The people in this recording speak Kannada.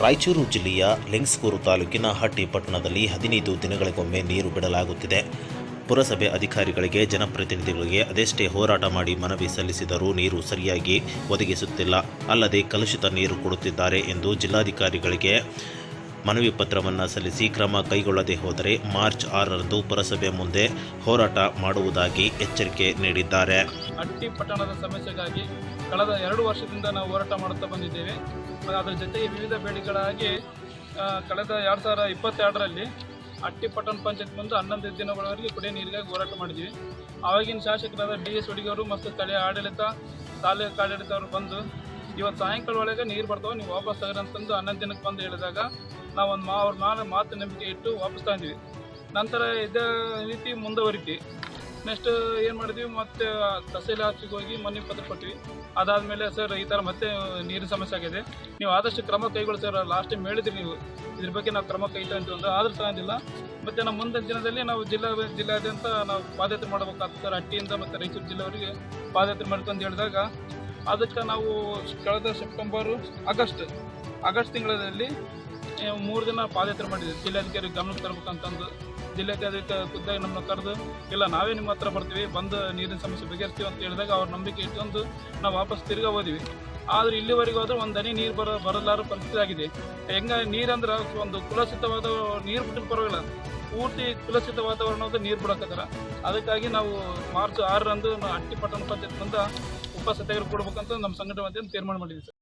ರಾಯಚೂರು ಜಿಲ್ಲೆಯ ಲಿಂಗಸ್ಗೂರು ತಾಲೂಕಿನ ಹಟ್ಟಿ ಪಟ್ಟಣದಲ್ಲಿ 15 ದಿನಗಳಿಗೊಮ್ಮೆ ನೀರು ಬಿಡಲಾಗುತ್ತಿದೆ. ಪುರಸಭೆ ಅಧಿಕಾರಿಗಳಿಗೆ, ಜನಪ್ರತಿನಿಧಿಗಳಿಗೆ ಅದೆಷ್ಟೇ ಹೋರಾಟ ಮಾಡಿ ಮನವಿ ಸಲ್ಲಿಸಿದರೂ ನೀರು ಸರಿಯಾಗಿ ಒದಗಿಸುತ್ತಿಲ್ಲ. ಅಲ್ಲದೆ ಕಲುಷಿತ ನೀರು ಕೊಡುತ್ತಿದ್ದಾರೆ ಎಂದು ಜಿಲ್ಲಾಧಿಕಾರಿಗಳಿಗೆ ಮನವಿ ಪತ್ರವನ್ನು ಸಲ್ಲಿಸಿ ಕ್ರಮ ಕೈಗೊಳ್ಳದೆ ಹೋದರೆ ಮಾರ್ಚ್ 6ರಂದು ಪುರಸಭೆ ಮುಂದೆ ಹೋರಾಟ ಮಾಡುವುದಾಗಿ ಎಚ್ಚರಿಕೆ ನೀಡಿದ್ದಾರೆ. ಹಟ್ಟಿ ಪಟ್ಟಣದ ಸಮಸ್ಯೆಗಾಗಿ ಕಳೆದ 2 ವರ್ಷದಿಂದ ನಾವು ಹೋರಾಟ ಮಾಡುತ್ತಾ ಬಂದಿದ್ದೇವೆ. ಅದರ ಜೊತೆಗೆ ವಿವಿಧ ಬೇಡಿಕೆಗಳಾಗಿ ಕಳೆದ 2022ರಲ್ಲಿ ಹಟ್ಟಿ ಪಟ್ಟಣ ಪಂಚಾಯತ್ ಮುಂದೆ 11 ದಿನಗಳವರೆಗೆ ಕುಡಿಯ ನೀರಿಗಾಗಿ ಹೋರಾಟ ಮಾಡಿದ್ವಿ. ಆವಾಗಿನ ಶಾಸಕರಾದ DS ಹುಡುಗಿಯವರು ಮತ್ತು ಸ್ಥಳೀಯ ಆಡಳಿತ, ತಾಲೂಕು ಆಡಳಿತ ಅವರು ಬಂದು ಇವತ್ತು ಸಾಯಂಕಾಲ ಒಳಗೆ ನೀರು ಬರ್ತಾವೆ, ನೀವು ವಾಪಸ್ ತಗೊಳ್ಳಿ ಅಂತಂದು 11 ದಿನಕ್ಕೆ ಬಂದು ಹೇಳಿದಾಗ ನಾವು ಅವ್ರ ಮೇಲೆ ಮಾತು ನಂಬಿಕೆ ಇಟ್ಟು ವಾಪಸ್ ತಗೊಂಡ್ವಿ. ನಂತರ ಇದೇ ರೀತಿ ಮುಂದುವರಿತಿ. ನೆಕ್ಸ್ಟ್ ಏನು ಮಾಡಿದ್ವಿ, ಮತ್ತೆ ತಹಸೀಲ್ ಆಫೀಸಿಗೆ ಹೋಗಿ ಮನವಿ ಪತ್ರ ಕೊಟ್ವಿ. ಅದಾದಮೇಲೆ ಸರ್ ಈ ಥರ ಮತ್ತೆ ನೀರಿನ ಸಮಸ್ಯೆ ಆಗಿದೆ, ನೀವು ಆದಷ್ಟು ಕ್ರಮ ಕೈಗೊಳ್ಳಿ ಸರ್, ಲಾಸ್ಟ್ ಟೈಮ್ ಹೇಳಿದ್ರಿ ನೀವು ಇದ್ರ ಬಗ್ಗೆ ನಾವು ಕ್ರಮ ಕೈಗೊಳ್ತೀವಿ ಅಂತ, ಆದರೂ ತಗೊಂಡಿಲ್ಲ. ಮತ್ತು ನಮ್ಮ ಮುಂದಿನ ದಿನದಲ್ಲಿ ನಾವು ಜಿಲ್ಲಾದ್ಯಂತ ನಾವು ಪಾದಯಾತ್ರೆ ಮಾಡಬೇಕಾಗ್ತದೆ ಸರ್. ಹಟ್ಟಿಯಿಂದ ಮತ್ತು ರಾಯಚೂರು ಜಿಲ್ಲೆಯವರಿಗೆ ಪಾದಯಾತ್ರೆ ಮಾಡ್ಕೊಂಡು ಹೇಳಿದಾಗ ಅದಕ್ಕೆ ನಾವು ಕಳೆದ ಆಗಸ್ಟ್ ತಿಂಗಳಲ್ಲಿ 3 ದಿನ ಪಾದಯಾತ್ರೆ ಮಾಡಿದ್ವಿ. ಜಿಲ್ಲಾಧಿಕಾರಿ ಗಮನಕ್ಕೆ ತರಬೇಕಂತಂದು ಜಿಲ್ಲಾಧಿಕಾರಿ ಖುದ್ದಾಗಿ ನಮ್ಮನ್ನು ಕರೆದು, ಇಲ್ಲ ನಾವೇ ನಿಮ್ಮ ಹತ್ರ ಬರ್ತೀವಿ, ಬಂದು ನೀರಿನ ಸಮಸ್ಯೆ ಬಗೆಹರಿಸ್ತೀವಿ ಅಂತ ಹೇಳಿದಾಗ ಅವ್ರ ನಂಬಿಕೆ ಇಟ್ಕೊಂಡು ನಾವು ವಾಪಸ್ ತಿರ್ಗಾ ಹೋದ್ವಿ. ಆದರೆ ಇಲ್ಲಿವರೆಗೂ ಹೋದ್ರೆ ಒಂದು ಹನಿ ನೀರು ಬರಲಾರ ಪರಿಸ್ಥಿತಿ ಆಗಿದೆ. ಹೆಂಗೆ ನೀರಂದ್ರೆ ಒಂದು ಕುಲಸಿತವಾದ ನೀರು ಬಿಟ್ಟರೆ ಪರವಾಗಿಲ್ಲ, ಪೂರ್ತಿ ಕುಲಸಿತ ವಾತಾವರಣದ ನೀರು ಬಿಡಕತ್ತಾರ. ಅದಕ್ಕಾಗಿ ನಾವು ಮಾರ್ಚ್ 6ರಂದು ಹಟ್ಟಿ ಪಟ್ಟಣ ಪಂಚಾಯತ್ ಮುಂದೆ ಉಪಸತ್ಯಾಗ್ರಹ ಕೊಡ್ಬೇಕಂತ ನಮ್ಮ ಸಂಘಟನೆ ತೀರ್ಮಾನ ಮಾಡಿದ್ವಿ ಸರ್.